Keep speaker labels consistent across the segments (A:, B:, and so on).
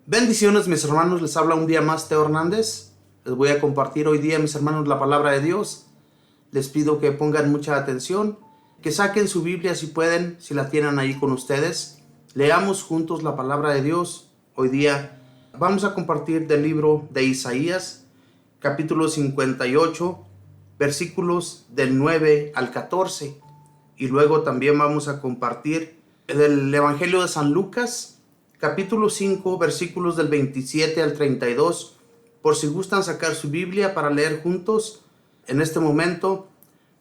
A: Bendiciones, mis hermanos, les habla un día más Teo Hernández. Les voy a compartir hoy día, mis hermanos, la palabra de Dios. Les pido que pongan mucha atención, que saquen su Biblia si pueden, si la tienen ahí con ustedes. Leamos juntos la palabra de Dios. Hoy día vamos a compartir del libro de Isaías, capítulo 58, versículos del 9 al 14. Y luego también vamos a compartir del Evangelio de San Lucas, capítulo 5, versículos del 27 al 32, por si gustan sacar su Biblia para leer juntos en este momento.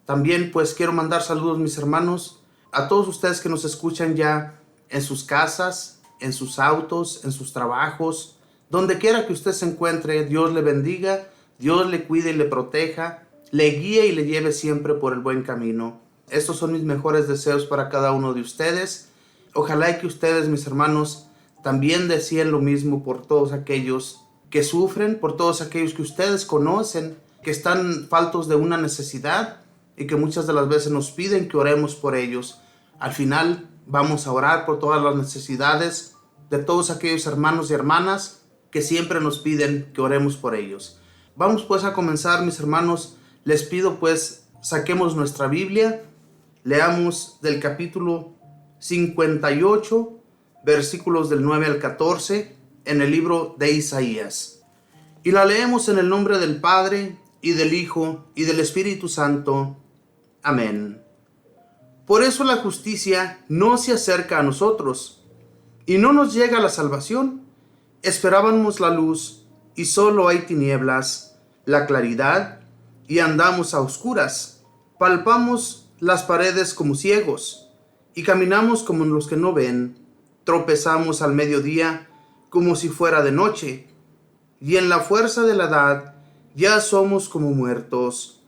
A: También pues quiero mandar saludos, mis hermanos, a todos ustedes que nos escuchan ya en sus casas, en sus autos, en sus trabajos, donde quiera que usted se encuentre. Dios le bendiga, Dios le cuide y le proteja, le guíe y le lleve siempre por el buen camino. Estos son mis mejores deseos para cada uno de ustedes. Ojalá que ustedes, mis hermanos, también deseen lo mismo por todos aquellos que sufren, por todos aquellos que ustedes conocen, que están faltos de una necesidad y que muchas de las veces nos piden que oremos por ellos. Al final vamos a orar por todas las necesidades de todos aquellos hermanos y hermanas que siempre nos piden que oremos por ellos. Vamos pues a comenzar, mis hermanos. Les pido pues saquemos nuestra Biblia, leamos del capítulo 58, versículos del 9 al 14, en el libro de Isaías. Y la leemos en el nombre del Padre, y del Hijo, y del Espíritu Santo. Amén. Por eso la justicia no se acerca a nosotros, y no nos llega la salvación. Esperábamos la luz, y solo hay tinieblas, la claridad, y andamos a oscuras. Palpamos las paredes como ciegos, y caminamos como los que no ven. Tropezamos al mediodía como si fuera de noche, y en la fuerza de la edad ya somos como muertos.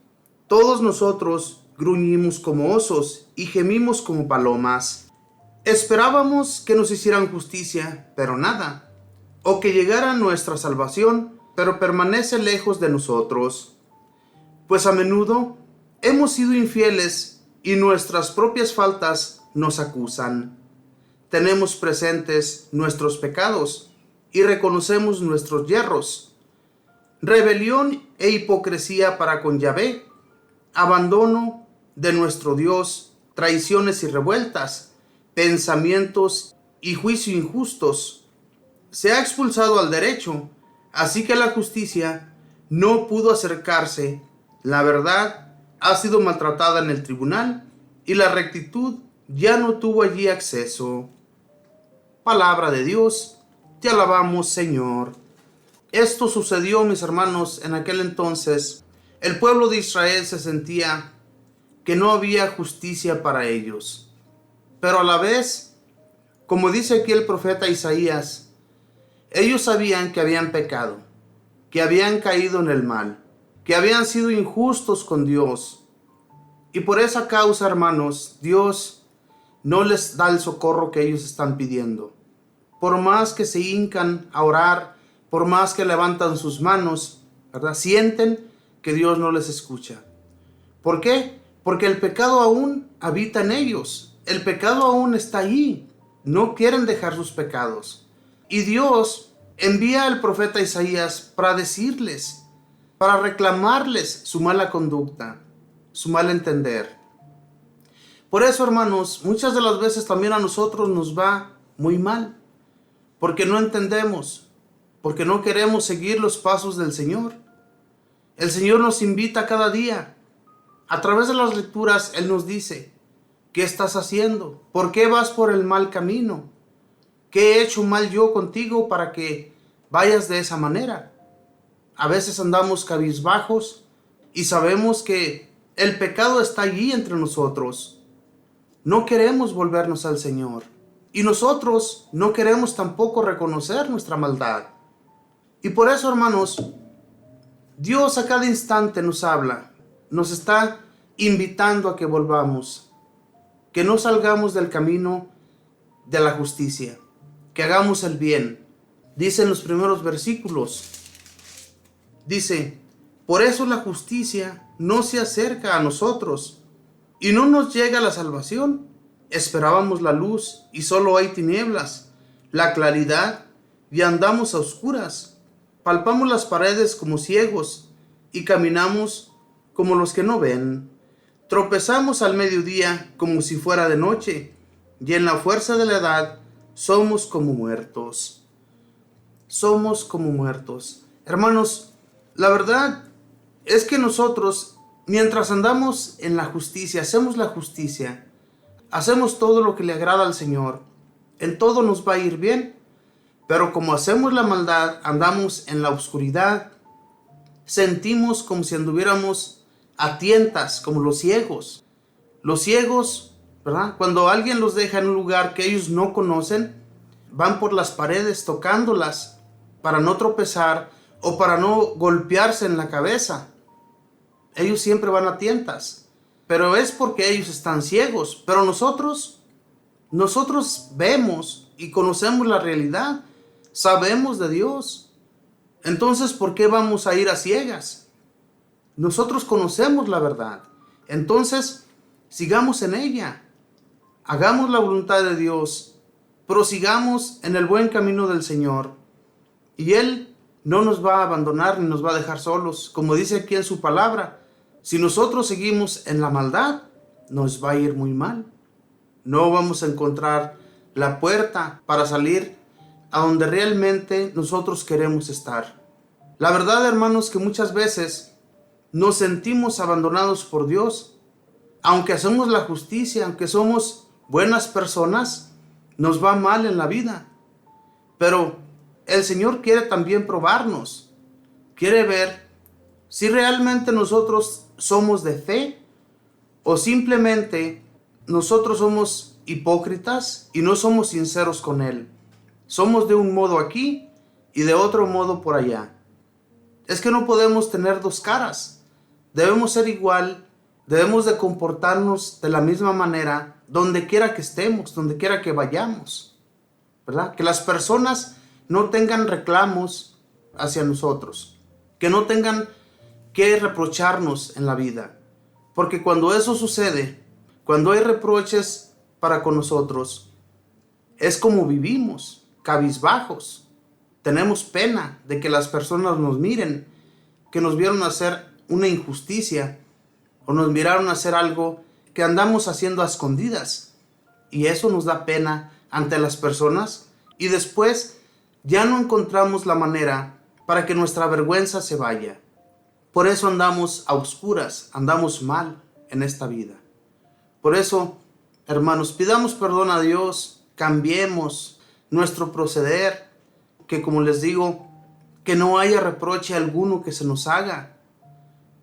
A: Todos nosotros gruñimos como osos y gemimos como palomas. Esperábamos que nos hicieran justicia, pero nada, o que llegara nuestra salvación, pero permanece lejos de nosotros. Pues a menudo hemos sido infieles y nuestras propias faltas nos acusan. Tenemos presentes nuestros pecados y reconocemos nuestros yerros. Rebelión e hipocresía para con Yahvé, abandono de nuestro Dios, traiciones y revueltas, pensamientos y juicio injustos. Se ha expulsado al derecho, así que la justicia no pudo acercarse. La verdad ha sido maltratada en el tribunal y la rectitud ya no tuvo allí acceso. Palabra de Dios, te alabamos, Señor. Esto sucedió, mis hermanos, en aquel entonces. El pueblo de Israel se sentía que no había justicia para ellos. Pero a la vez, como dice aquí el profeta Isaías, ellos sabían que habían pecado, que habían caído en el mal, que habían sido injustos con Dios. Y por esa causa, hermanos, Dios no les da el socorro que ellos están pidiendo. Por más que se hincan a orar, por más que levantan sus manos, ¿verdad?, sienten que Dios no les escucha. ¿Por qué? Porque el pecado aún habita en ellos. El pecado aún está allí. No quieren dejar sus pecados. Y Dios envía al profeta Isaías para decirles, para reclamarles su mala conducta, su mal entender. Por eso, hermanos, muchas de las veces también a nosotros nos va muy mal, porque no entendemos, porque no queremos seguir los pasos del Señor. El Señor nos invita cada día. A través de las lecturas, Él nos dice, ¿qué estás haciendo? ¿Por qué vas por el mal camino? ¿Qué he hecho mal yo contigo para que vayas de esa manera? A veces andamos cabizbajos y sabemos que el pecado está allí entre nosotros. No queremos volvernos al Señor. Y nosotros no queremos tampoco reconocer nuestra maldad. Y por eso, hermanos, Dios a cada instante nos habla, nos está invitando a que volvamos, que no salgamos del camino de la justicia, que hagamos el bien. Dice en los primeros versículos, dice, por eso la justicia no se acerca a nosotros y no nos llega la salvación. Esperábamos la luz y solo hay tinieblas, la claridad y andamos a oscuras. Palpamos las paredes como ciegos y caminamos como los que no ven. Tropezamos al mediodía como si fuera de noche, y en la fuerza de la edad somos como muertos. Somos como muertos. Hermanos, la verdad es que nosotros, mientras andamos en la justicia, hacemos la justicia, hacemos todo lo que le agrada al Señor, en todo nos va a ir bien. Pero como hacemos la maldad, andamos en la oscuridad, sentimos como si anduviéramos a tientas, como los ciegos. Los ciegos, ¿verdad? Cuando alguien los deja en un lugar que ellos no conocen, van por las paredes tocándolas para no tropezar o para no golpearse en la cabeza. Ellos siempre van a tientas, pero es porque ellos están ciegos. Pero nosotros vemos y conocemos la realidad, sabemos de Dios. Entonces, ¿por qué vamos a ir a ciegas? Nosotros conocemos la verdad. Entonces, sigamos en ella. Hagamos la voluntad de Dios. Prosigamos en el buen camino del Señor. Y Él no nos va a abandonar ni nos va a dejar solos. Como dice aquí en su palabra, si nosotros seguimos en la maldad, nos va a ir muy mal. No vamos a encontrar la puerta para salir a donde realmente nosotros queremos estar. La verdad, hermanos, que muchas veces nos sentimos abandonados por Dios. Aunque hacemos la justicia, aunque somos buenas personas, nos va mal en la vida. Pero el Señor quiere también probarnos. Quiere ver si realmente nosotros somos de fe o simplemente nosotros somos hipócritas y no somos sinceros con Él. Somos de un modo aquí y de otro modo por allá. Es que no podemos tener dos caras. Debemos ser igual, debemos de comportarnos de la misma manera donde quiera que estemos, donde quiera que vayamos, ¿verdad? Que las personas no tengan reclamos hacia nosotros, que no tengan que reprocharnos en la vida. Porque cuando eso sucede, cuando hay reproches para con nosotros, es como vivimos, cabizbajos. Tenemos pena de que las personas nos miren, que nos vieron hacer una injusticia o nos miraron hacer algo que andamos haciendo a escondidas. Y eso nos da pena ante las personas y después ya no encontramos la manera para que nuestra vergüenza se vaya. Por eso andamos a oscuras, andamos mal en esta vida. Por eso, hermanos, pidamos perdón a Dios, cambiemos nuestro proceder, que como les digo, que no haya reproche alguno que se nos haga.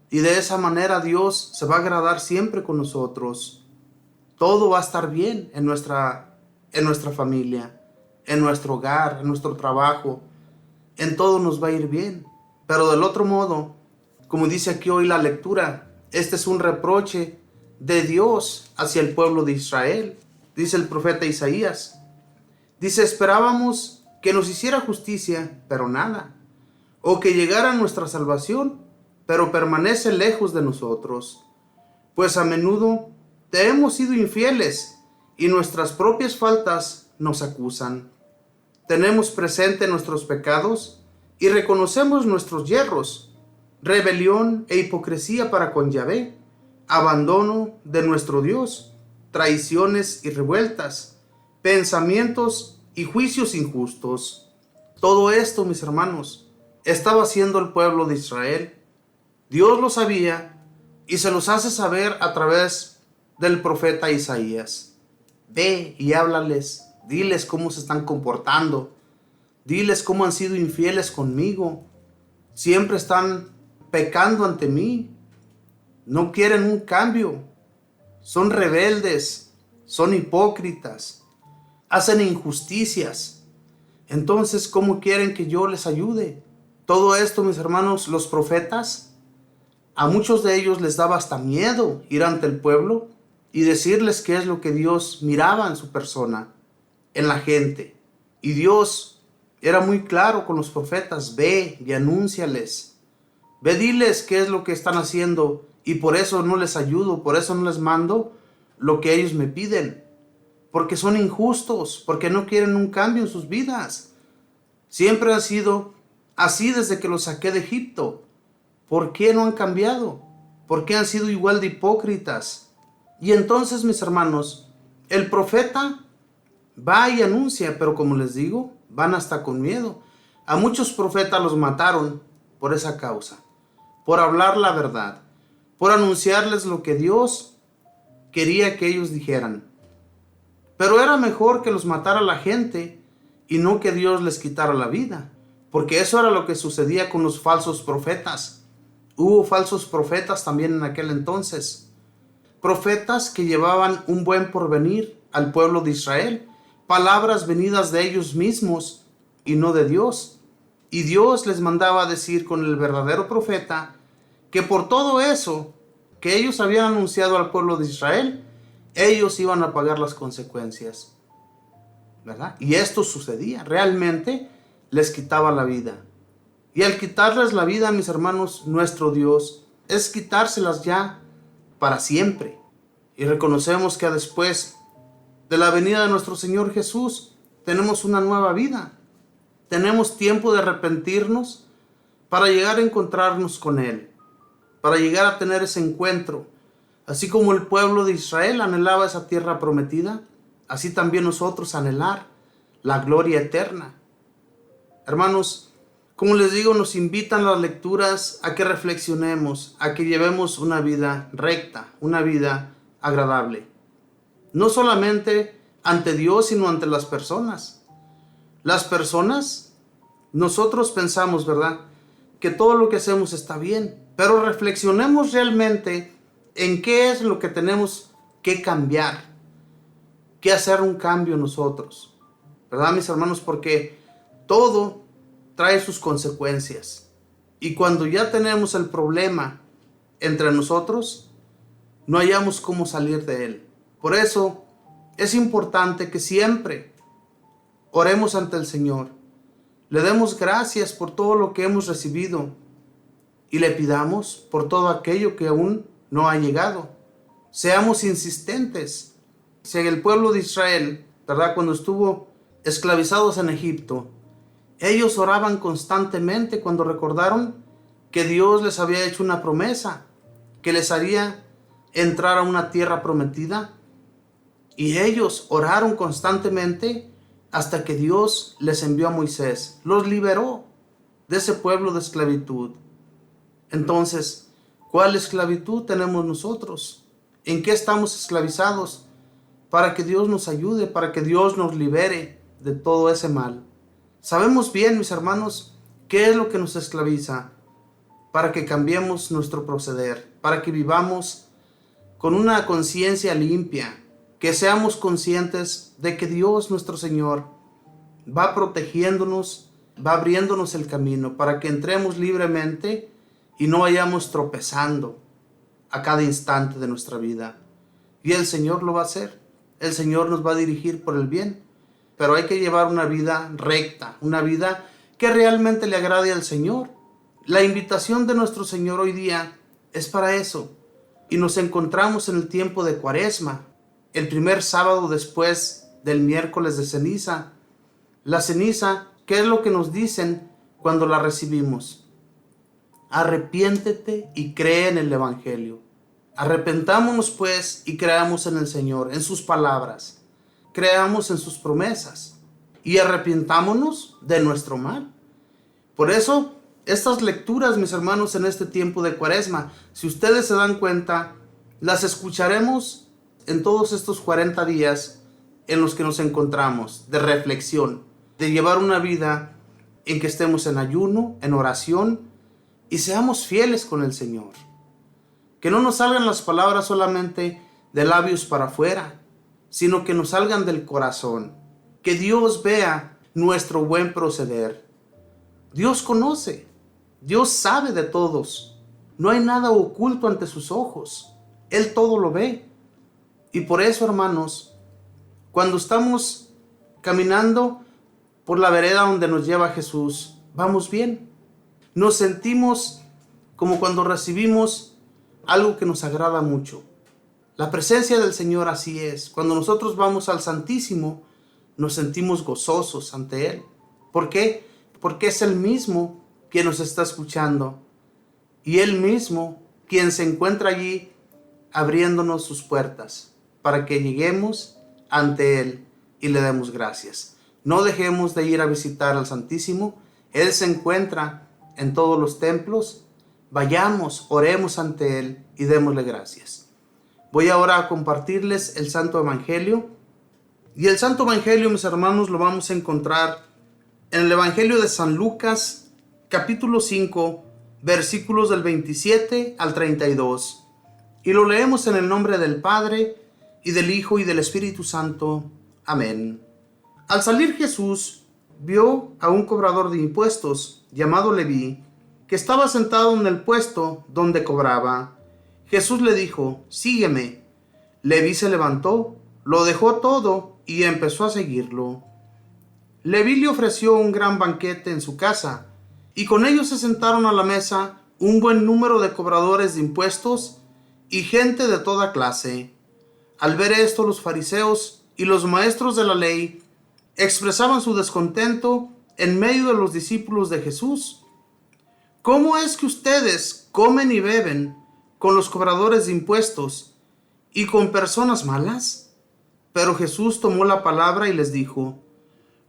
A: Y de esa manera Dios se va a agradar siempre con nosotros. Todo va a estar bien en nuestra familia, en nuestro hogar, en nuestro trabajo. En todo nos va a ir bien. Pero del otro modo, como dice aquí hoy la lectura, este es un reproche de Dios hacia el pueblo de Israel. Dice el profeta Isaías. Dice, esperábamos que nos hiciera justicia, pero nada. O que llegara nuestra salvación, pero permanece lejos de nosotros. Pues a menudo te hemos sido infieles y nuestras propias faltas nos acusan. Tenemos presente nuestros pecados y reconocemos nuestros yerros, rebelión e hipocresía para con Yahvé, abandono de nuestro Dios, traiciones y revueltas, pensamientos y juicios injustos. Todo esto, mis hermanos, estaba haciendo el pueblo de Israel. Dios lo sabía y se los hace saber a través del profeta Isaías. Ve y háblales, diles cómo se están comportando, diles cómo han sido infieles conmigo, siempre están pecando ante mí, no quieren un cambio, son rebeldes, son hipócritas, hacen injusticias. Entonces, ¿cómo quieren que yo les ayude? Todo esto, mis hermanos, los profetas, a muchos de ellos les daba hasta miedo ir ante el pueblo y decirles qué es lo que Dios miraba en su persona, en la gente. Y Dios era muy claro con los profetas: ve y anúnciales, ve, diles qué es lo que están haciendo y por eso no les ayudo, por eso no les mando lo que ellos me piden, porque son injustos, porque no quieren un cambio en sus vidas. Siempre han sido así desde que los saqué de Egipto. ¿Por qué no han cambiado? ¿Por qué han sido igual de hipócritas? Y entonces, mis hermanos, el profeta va y anuncia, pero como les digo, van hasta con miedo. A muchos profetas los mataron por esa causa, por hablar la verdad, por anunciarles lo que Dios quería que ellos dijeran. Pero era mejor que los matara la gente y no que Dios les quitara la vida, porque eso era lo que sucedía con los falsos profetas. Hubo falsos profetas también en aquel entonces, profetas que llevaban un buen porvenir al pueblo de Israel, palabras venidas de ellos mismos y no de Dios. Y Dios les mandaba a decir con el verdadero profeta que por todo eso que ellos habían anunciado al pueblo de Israel, ellos iban a pagar las consecuencias, ¿verdad? Y esto sucedía, realmente les quitaba la vida. Y al quitarles la vida, mis hermanos, nuestro Dios es quitárselas ya para siempre. Y reconocemos que después de la venida de nuestro Señor Jesús, tenemos una nueva vida. Tenemos tiempo de arrepentirnos para llegar a encontrarnos con Él, para llegar a tener ese encuentro. Así como el pueblo de Israel anhelaba esa tierra prometida, así también nosotros anhelar la gloria eterna. Hermanos, como les digo, nos invitan las lecturas a que reflexionemos, a que llevemos una vida recta, una vida agradable. No solamente ante Dios, sino ante las personas. Las personas, nosotros pensamos, ¿verdad?, que todo lo que hacemos está bien, pero reflexionemos realmente en qué es lo que tenemos que cambiar, que hacer un cambio nosotros, ¿verdad, mis hermanos? Porque todo trae sus consecuencias. Y cuando ya tenemos el problema entre nosotros, no hallamos cómo salir de él. Por eso es importante que siempre oremos ante el Señor, le demos gracias por todo lo que hemos recibido y le pidamos por todo aquello que aún no ha llegado. Seamos insistentes. Si el pueblo de Israel, ¿verdad?, cuando estuvo esclavizados en Egipto, ellos oraban constantemente cuando recordaron que Dios les había hecho una promesa, que les haría entrar a una tierra prometida. Y ellos oraron constantemente hasta que Dios les envió a Moisés, los liberó de ese pueblo de esclavitud. Entonces, ¿cuál esclavitud tenemos nosotros? ¿En qué estamos esclavizados? Para que Dios nos ayude, para que Dios nos libere de todo ese mal. Sabemos bien, mis hermanos, qué es lo que nos esclaviza, para que cambiemos nuestro proceder, para que vivamos con una conciencia limpia, que seamos conscientes de que Dios nuestro Señor va protegiéndonos, va abriéndonos el camino para que entremos libremente y no vayamos tropezando a cada instante de nuestra vida. Y el Señor lo va a hacer, el Señor nos va a dirigir por el bien. Pero hay que llevar una vida recta, una vida que realmente le agrade al Señor. La invitación de nuestro Señor hoy día es para eso. Y nos encontramos en el tiempo de Cuaresma, el primer sábado después del miércoles de ceniza. La ceniza, ¿qué es lo que nos dicen cuando la recibimos? Arrepiéntete y cree en el Evangelio. Arrepentámonos pues y creamos en el Señor, en sus palabras. Creamos en sus promesas y arrepentámonos de nuestro mal. Por eso, estas lecturas, mis hermanos, en este tiempo de Cuaresma, si ustedes se dan cuenta, las escucharemos en todos estos 40 días en los que nos encontramos, de reflexión, de llevar una vida en que estemos en ayuno, en oración y seamos fieles con el Señor. Que no nos salgan las palabras solamente de labios para afuera, sino que nos salgan del corazón. Que Dios vea nuestro buen proceder. Dios conoce, Dios sabe de todos. No hay nada oculto ante sus ojos. Él todo lo ve. Y por eso, hermanos, cuando estamos caminando por la vereda donde nos lleva Jesús, vamos bien. Nos sentimos como cuando recibimos algo que nos agrada mucho. La presencia del Señor así es. Cuando nosotros vamos al Santísimo, nos sentimos gozosos ante Él. ¿Por qué? porque es Él mismo quien nos está escuchando y Él mismo quien se encuentra allí abriéndonos sus puertas para que lleguemos ante Él y le demos gracias. No dejemos de ir a visitar al Santísimo. Él se encuentra en todos los templos. Vayamos, oremos ante Él y démosle gracias. Voy ahora a compartirles el Santo Evangelio. Y el Santo Evangelio, mis hermanos, lo vamos a encontrar en el Evangelio de San Lucas, capítulo 5, versículos del 27 al 32. Y lo leemos en el nombre del Padre, y del Hijo, y del Espíritu Santo. Amén. Al salir Jesús, vio a un cobrador de impuestos, llamado Leví, que estaba sentado en el puesto donde cobraba. Jesús le dijo: sígueme. Leví se levantó, lo dejó todo y empezó a seguirlo. Leví le ofreció un gran banquete en su casa, y con ellos se sentaron a la mesa un buen número de cobradores de impuestos y gente de toda clase. Al ver esto, los fariseos y los maestros de la ley expresaban su descontento en medio de los discípulos de Jesús. ¿Cómo es que ustedes comen y beben con los cobradores de impuestos y con personas malas? Pero Jesús tomó la palabra y les dijo: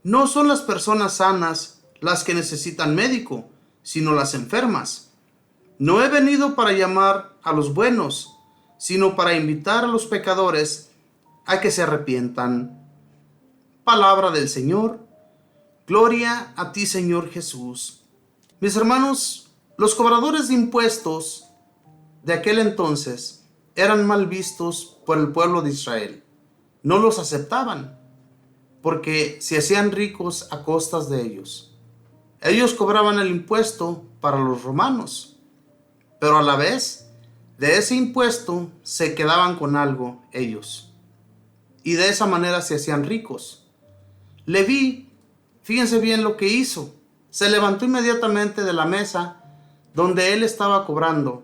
A: no son las personas sanas las que necesitan médico, sino las enfermas. No he venido para llamar a los buenos, sino para invitar a los pecadores a que se arrepientan. Palabra del Señor. Gloria a ti, Señor Jesús. Mis hermanos, los cobradores de impuestos de aquel entonces eran mal vistos por el pueblo de Israel. No los aceptaban, porque se hacían ricos a costas de ellos. Ellos cobraban el impuesto para los romanos, pero a la vez de ese impuesto se quedaban con algo ellos, y de esa manera se hacían ricos. Leví, fíjense bien lo que hizo. Se levantó inmediatamente de la mesa donde él estaba cobrando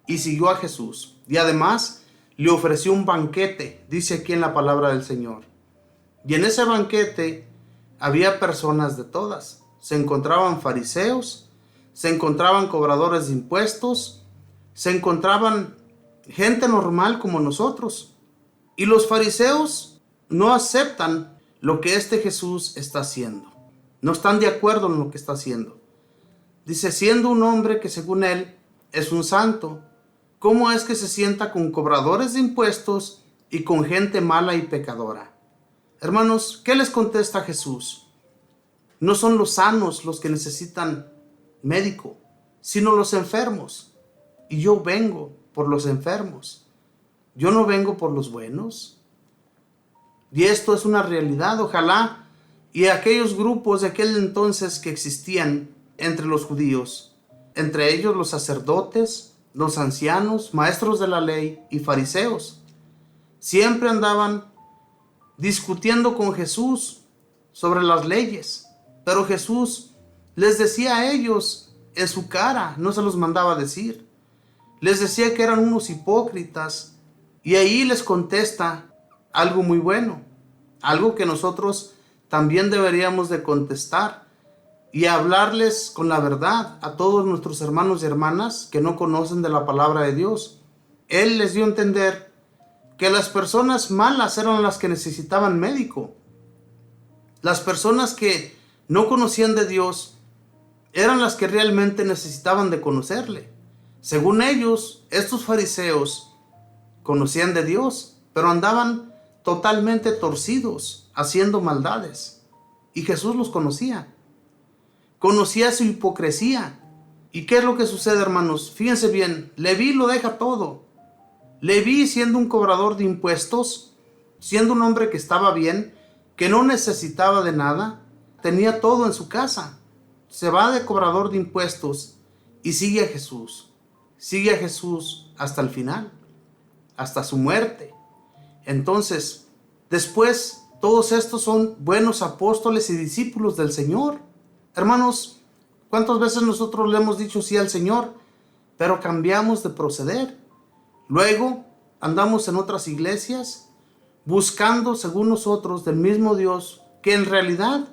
A: y siguió a Jesús, y además le ofreció un banquete, dice aquí en la palabra del Señor. Y en ese banquete había personas de todas. Se encontraban fariseos, se encontraban cobradores de impuestos, se encontraban gente normal como nosotros. Y los fariseos no aceptan lo que este Jesús está haciendo. No están de acuerdo en lo que está haciendo. Dice, siendo un hombre que según él es un santo, ¿cómo es que se sienta con cobradores de impuestos y con gente mala y pecadora? Hermanos, ¿qué les contesta Jesús? No son los sanos los que necesitan médico, sino los enfermos. Y yo vengo por los enfermos. Yo no vengo por los buenos. Y esto es una realidad. Ojalá y aquellos grupos de aquel entonces que existían entre los judíos, entre ellos los sacerdotes, los ancianos, maestros de la ley y fariseos, siempre andaban discutiendo con Jesús sobre las leyes. Pero Jesús les decía a ellos en su cara, no se los mandaba decir. Les decía que eran unos hipócritas, y ahí les contesta algo muy bueno, algo que nosotros también deberíamos de contestar y hablarles con la verdad a todos nuestros hermanos y hermanas que no conocen de la palabra de Dios. Él les dio a entender que las personas malas eran las que necesitaban médico. Las personas que no conocían de Dios eran las que realmente necesitaban de conocerle. Según ellos, estos fariseos conocían de Dios, pero andaban totalmente torcidos, haciendo maldades. Y Jesús los conocía. Conocía su hipocresía. ¿Y qué es lo que sucede, hermanos? Fíjense bien, Leví lo deja todo. Leví, siendo un cobrador de impuestos, siendo un hombre que estaba bien, que no necesitaba de nada, tenía todo en su casa. Se va de cobrador de impuestos y sigue a Jesús. Sigue a Jesús hasta el final, hasta su muerte. Entonces, después, todos estos son buenos apóstoles y discípulos del Señor. Hermanos, ¿cuántas veces nosotros le hemos dicho sí al Señor, pero cambiamos de proceder? Luego, andamos en otras iglesias, buscando, según nosotros, del mismo Dios, que en realidad,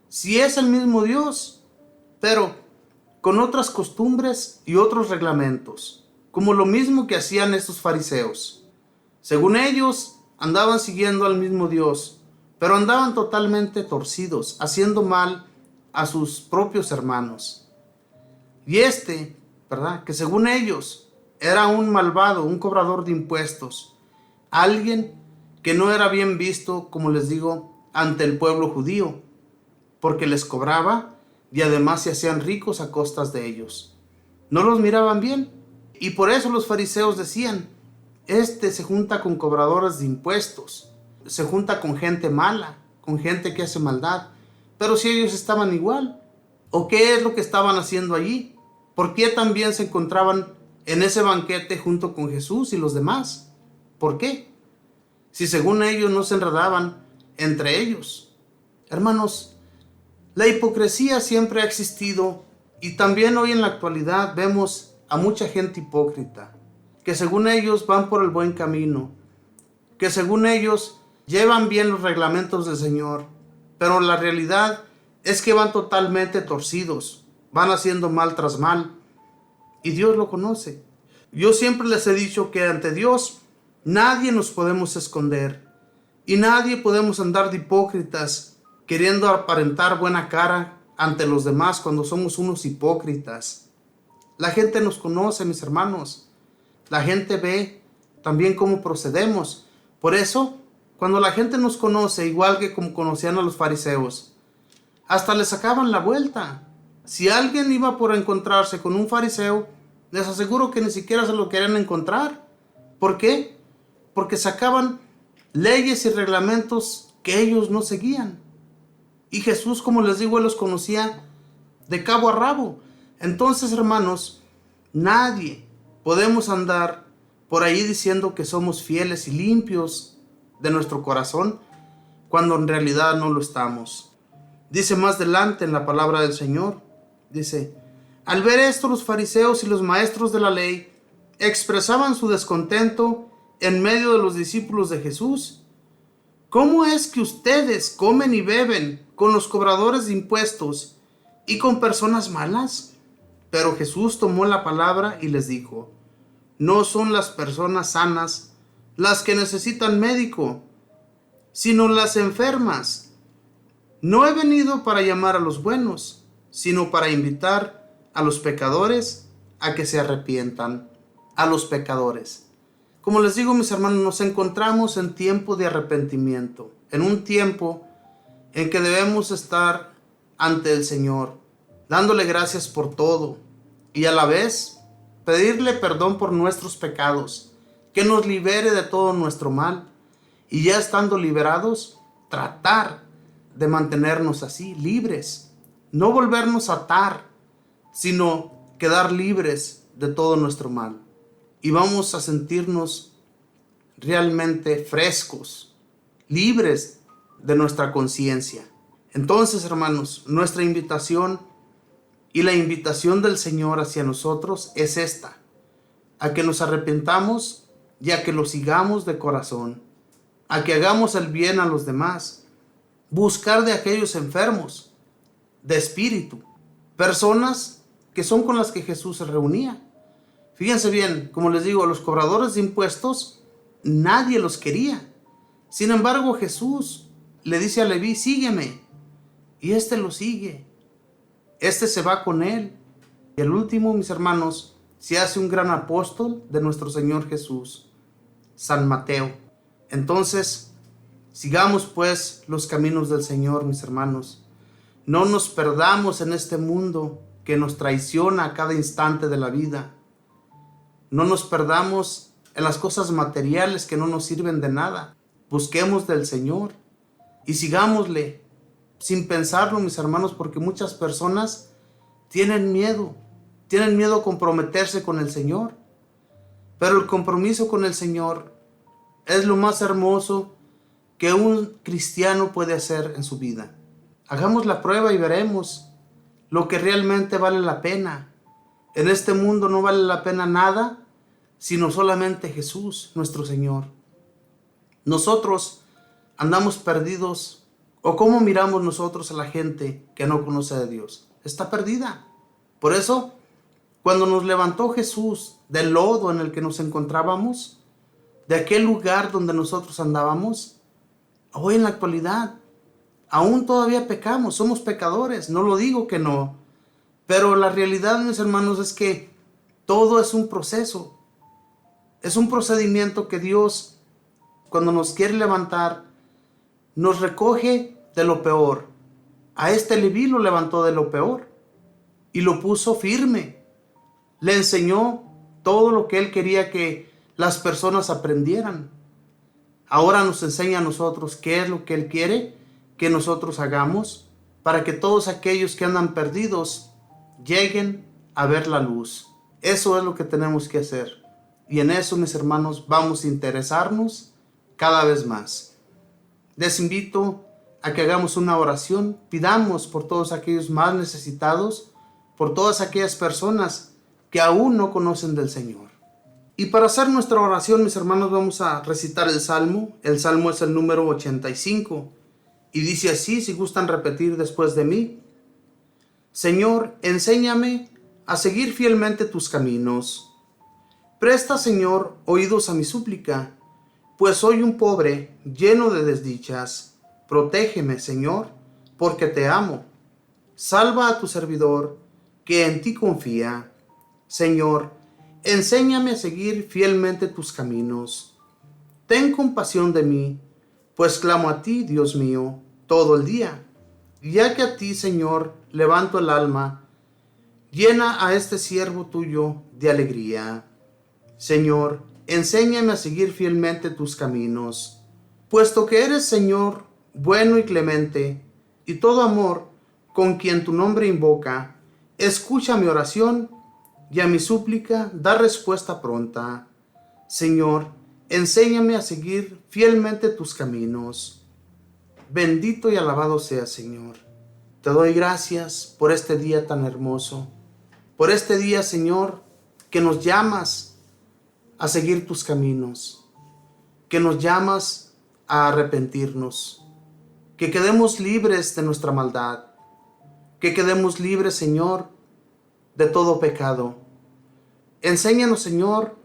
A: si es el mismo Dios, pero con otras costumbres y otros reglamentos, como lo mismo que hacían estos fariseos. Según ellos, andaban siguiendo al mismo Dios, pero andaban totalmente torcidos, haciendo mal a sus propios hermanos. Y ¿verdad? Que según ellos era un malvado, un cobrador de impuestos, alguien que no era bien visto, como les digo, ante el pueblo judío, porque les cobraba y además se hacían ricos a costas de ellos. No los miraban bien, y por eso los fariseos decían: se junta con cobradores de impuestos, se junta con gente mala, con gente que hace maldad. Pero si ellos estaban igual, ¿o qué es lo que estaban haciendo allí? ¿Por qué también se encontraban en ese banquete junto con Jesús y los demás? ¿Por qué? Si según ellos no se enredaban entre ellos. Hermanos, la hipocresía siempre ha existido, y también hoy en la actualidad vemos a mucha gente hipócrita, que según ellos van por el buen camino, que según ellos llevan bien los reglamentos del Señor, pero la realidad es que van totalmente torcidos, van haciendo mal tras mal, y Dios lo conoce. Yo siempre les he dicho que ante Dios nadie nos podemos esconder, y nadie podemos andar de hipócritas queriendo aparentar buena cara ante los demás cuando somos unos hipócritas. La gente nos conoce, mis hermanos. La gente ve también cómo procedemos. Por eso, cuando la gente nos conoce, igual que como conocían a los fariseos, hasta les sacaban la vuelta. Si alguien iba por encontrarse con un fariseo, les aseguro que ni siquiera se lo querían encontrar. ¿Por qué? Porque sacaban leyes y reglamentos que ellos no seguían. Y Jesús, como les digo, los conocía de cabo a rabo. Entonces, hermanos, nadie podemos andar por ahí diciendo que somos fieles y limpios de nuestro corazón, cuando en realidad no lo estamos. Dice más adelante en la palabra del Señor, dice: al ver esto, los fariseos y los maestros de la ley expresaban su descontento en medio de los discípulos de Jesús. ¿Cómo es que ustedes comen y beben con los cobradores de impuestos y con personas malas? Pero Jesús tomó la palabra y les dijo: no son las personas sanas las que necesitan médico, sino las enfermas. No he venido para llamar a los buenos, sino para invitar a los pecadores a que se arrepientan. A los pecadores. Como les digo, mis hermanos, nos encontramos en tiempo de arrepentimiento, en un tiempo en que debemos estar ante el Señor, dándole gracias por todo, y a la vez pedirle perdón por nuestros pecados, que nos libere de todo nuestro mal, y ya estando liberados, tratar de mantenernos así, libres, no volvernos a atar, sino quedar libres de todo nuestro mal. Y vamos a sentirnos realmente frescos, libres de nuestra conciencia. Entonces, hermanos, nuestra invitación y la invitación del Señor hacia nosotros es esta: a que nos arrepentamos y a que lo sigamos de corazón, a que hagamos el bien a los demás, buscar de aquellos enfermos de espíritu, personas que son con las que Jesús se reunía. Fíjense bien, como les digo, los cobradores de impuestos, nadie los quería. Sin embargo, Jesús le dice a Leví: sígueme. Y lo sigue. Se va con él. Y el último, mis hermanos, se hace un gran apóstol de nuestro Señor Jesús, San Mateo. Entonces, sigamos pues los caminos del Señor, mis hermanos. No nos perdamos en este mundo que nos traiciona a cada instante de la vida. No nos perdamos en las cosas materiales que no nos sirven de nada. Busquemos del Señor y sigámosle sin pensarlo, mis hermanos, porque muchas personas tienen miedo a comprometerse con el Señor. Pero el compromiso con el Señor es lo más hermoso que un cristiano puede hacer en su vida. Hagamos la prueba y veremos lo que realmente vale la pena. En este mundo no vale la pena nada, sino solamente Jesús, nuestro Señor. Nosotros andamos perdidos ¿O cómo miramos nosotros a la gente que no conoce a Dios? Está perdida. Por eso, cuando nos levantó Jesús del lodo en el que nos encontrábamos, de aquel lugar donde nosotros andábamos, hoy en la actualidad, aún todavía pecamos, somos pecadores, no lo digo que no, pero la realidad, mis hermanos, es que todo es un proceso, es un procedimiento que Dios, cuando nos quiere levantar, nos recoge de lo peor. A este Leví lo levantó de lo peor y lo puso firme. Le enseñó todo lo que él quería que las personas aprendieran. Ahora nos enseña a nosotros qué es lo que él quiere que nosotros hagamos para que todos aquellos que andan perdidos lleguen a ver la luz. Eso es lo que tenemos que hacer. Y en eso, mis hermanos, vamos a interesarnos cada vez más. Les invito a que hagamos una oración, pidamos por todos aquellos más necesitados, por todas aquellas personas que aún no conocen del Señor. Y para hacer nuestra oración, mis hermanos, vamos a recitar el Salmo. El Salmo es el número 85 y dice así, si gustan repetir después de mí: Señor, enséñame a seguir fielmente tus caminos. Presta, Señor, oídos a mi súplica, pues soy un pobre, lleno de desdichas. Protégeme, Señor, porque te amo. Salva a tu servidor, que en ti confía. Señor, enséñame a seguir fielmente tus caminos. Ten compasión de mí, pues clamo a ti, Dios mío, todo el día. Ya que a ti, Señor, levanto el alma, llena a este siervo tuyo de alegría. Señor, enséñame a seguir fielmente tus caminos. Puesto que eres, Señor, bueno y clemente, y todo amor con quien tu nombre invoca, escucha mi oración y a mi súplica da respuesta pronta. Señor, enséñame a seguir fielmente tus caminos. Bendito y alabado seas, Señor. Te doy gracias por este día tan hermoso, por este día, Señor, que nos llamas a seguir tus caminos, que nos llamas a arrepentirnos, que quedemos libres de nuestra maldad, que quedemos libres, Señor, de todo pecado. Enséñanos, Señor,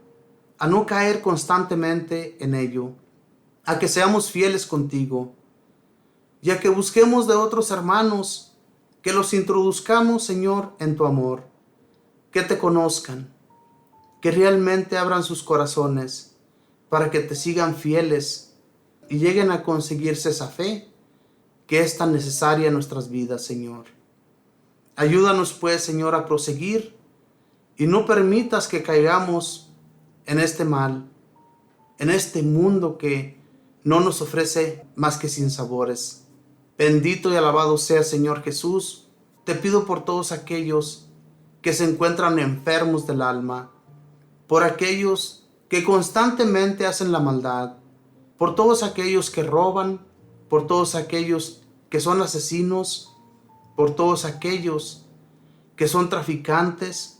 A: a no caer constantemente en ello, a que seamos fieles contigo, y a que busquemos de otros hermanos, que los introduzcamos, Señor, en tu amor, que te conozcan, que realmente abran sus corazones para que te sigan fieles y lleguen a conseguirse esa fe que es tan necesaria en nuestras vidas, Señor. Ayúdanos, pues, Señor, a proseguir y no permitas que caigamos en este mal, en este mundo que no nos ofrece más que sinsabores. Bendito y alabado sea, Señor Jesús. Te pido por todos aquellos que se encuentran enfermos del alma, por aquellos que constantemente hacen la maldad, por todos aquellos que roban, por todos aquellos que son asesinos, por todos aquellos que son traficantes,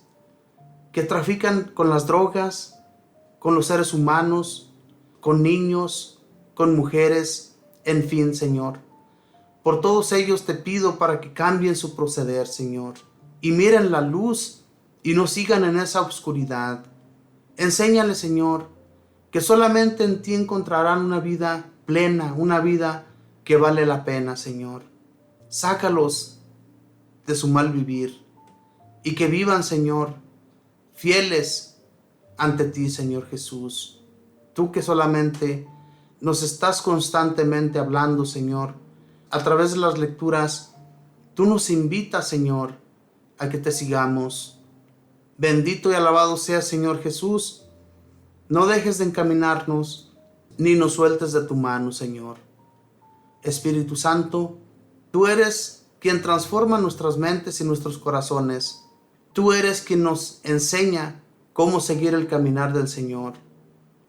A: que trafican con las drogas, con los seres humanos, con niños, con mujeres, en fin, Señor. Por todos ellos te pido para que cambien su proceder, Señor, y miren la luz y no sigan en esa oscuridad. Enséñales, Señor, que solamente en ti encontrarán una vida plena, una vida que vale la pena, Señor. Sácalos de su mal vivir y que vivan, Señor, fieles ante ti, Señor Jesús. Tú que solamente nos estás constantemente hablando, Señor, a través de las lecturas, tú nos invitas, Señor, a que te sigamos. Bendito y alabado sea, Señor Jesús. No dejes de encaminarnos, ni nos sueltes de tu mano, Señor. Espíritu Santo, tú eres quien transforma nuestras mentes y nuestros corazones. Tú eres quien nos enseña cómo seguir el caminar del Señor.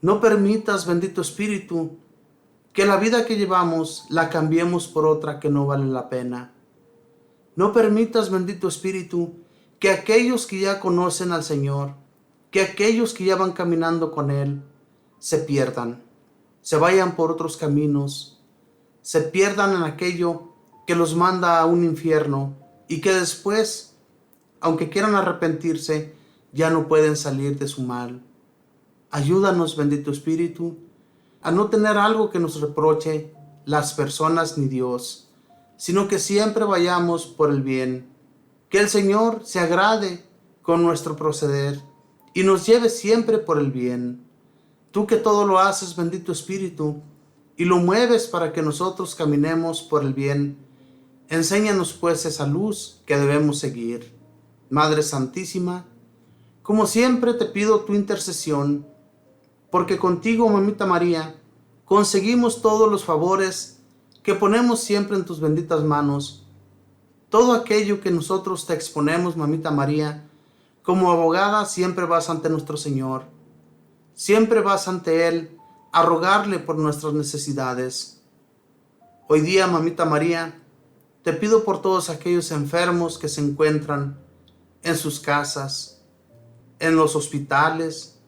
A: No permitas, bendito Espíritu, que la vida que llevamos la cambiemos por otra que no vale la pena. No permitas, bendito Espíritu, que aquellos que ya conocen al Señor, que aquellos que ya van caminando con Él, se pierdan, se vayan por otros caminos, se pierdan en aquello que los manda a un infierno y que después, aunque quieran arrepentirse, ya no pueden salir de su mal. Ayúdanos, bendito Espíritu, a no tener algo que nos reproche las personas ni Dios, sino que siempre vayamos por el bien. Que el Señor se agrade con nuestro proceder y nos lleve siempre por el bien. Tú que todo lo haces, bendito Espíritu, y lo mueves para que nosotros caminemos por el bien, enséñanos pues esa luz que debemos seguir. Madre Santísima, como siempre te pido tu intercesión, porque contigo, Mamita María, conseguimos todos los favores que ponemos siempre en tus benditas manos. Todo aquello que nosotros te exponemos, Mamita María, como abogada siempre vas ante nuestro Señor. Siempre vas ante Él a rogarle por nuestras necesidades. Hoy día, Mamita María, te pido por todos aquellos enfermos que se encuentran en sus casas, en los hospitales,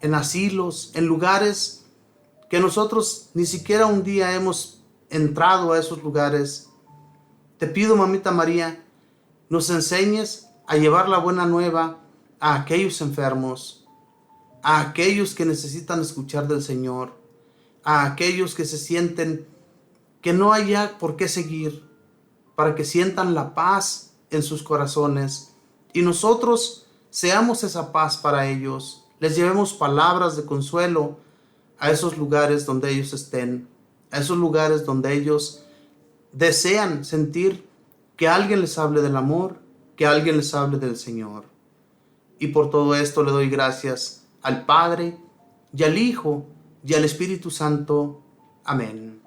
A: en asilos, en lugares que nosotros ni siquiera un día hemos entrado a esos lugares. Te pido, Mamita María, nos enseñes a llevar la buena nueva a aquellos enfermos, a aquellos que necesitan escuchar del Señor, a aquellos que se sienten que no hay ya por qué seguir, para que sientan la paz en sus corazones y nosotros seamos esa paz para ellos. Les llevemos palabras de consuelo a esos lugares donde ellos estén, a esos lugares donde ellos desean sentir que alguien les hable del amor, que alguien les hable del Señor. Y por todo esto le doy gracias al Padre, y al Hijo, y al Espíritu Santo. Amén.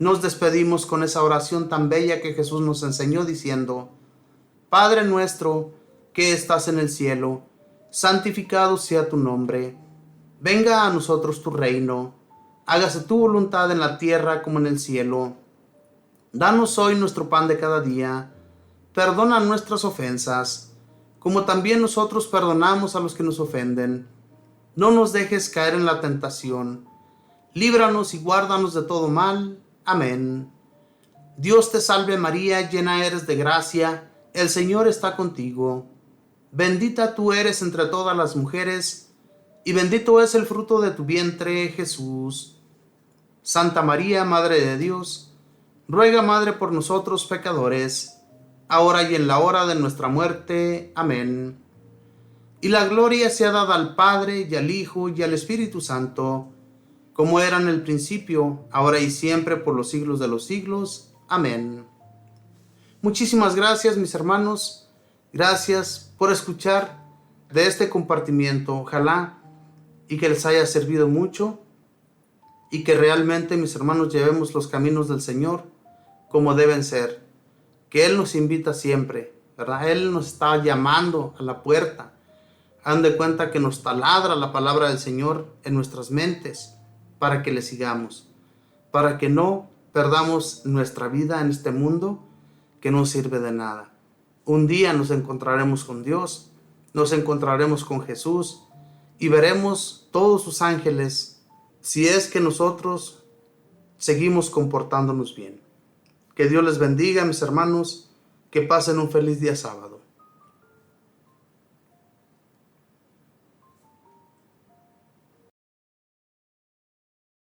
A: Nos despedimos con esa oración tan bella que Jesús nos enseñó diciendo: Padre nuestro que estás en el cielo, santificado sea tu nombre. Venga a nosotros tu reino. Hágase tu voluntad en la tierra como en el cielo. Danos hoy nuestro pan de cada día. Perdona nuestras ofensas, como también nosotros perdonamos a los que nos ofenden. No nos dejes caer en la tentación. Líbranos y guárdanos de todo mal. Amén. Dios te salve María, llena eres de gracia, el Señor está contigo. Bendita tú eres entre todas las mujeres, y bendito es el fruto de tu vientre, Jesús. Santa María, Madre de Dios, ruega, Madre, por nosotros pecadores, ahora y en la hora de nuestra muerte. Amén. Y la gloria sea dada al Padre, y al Hijo, y al Espíritu Santo, como era en el principio, ahora y siempre, por los siglos de los siglos. Amén. Muchísimas gracias, mis hermanos. Gracias por escuchar de este compartimiento. Ojalá y que les haya servido mucho, y que realmente, mis hermanos, llevemos los caminos del Señor como deben ser. Que Él nos invita siempre, ¿verdad? Él nos está llamando a la puerta. Hagan de cuenta que nos taladra la palabra del Señor en nuestras mentes para que le sigamos, para que no perdamos nuestra vida en este mundo que no sirve de nada. Un día nos encontraremos con Dios, nos encontraremos con Jesús y veremos todos sus ángeles si es que nosotros seguimos comportándonos bien. Que Dios les bendiga, mis hermanos, que pasen un feliz día sábado.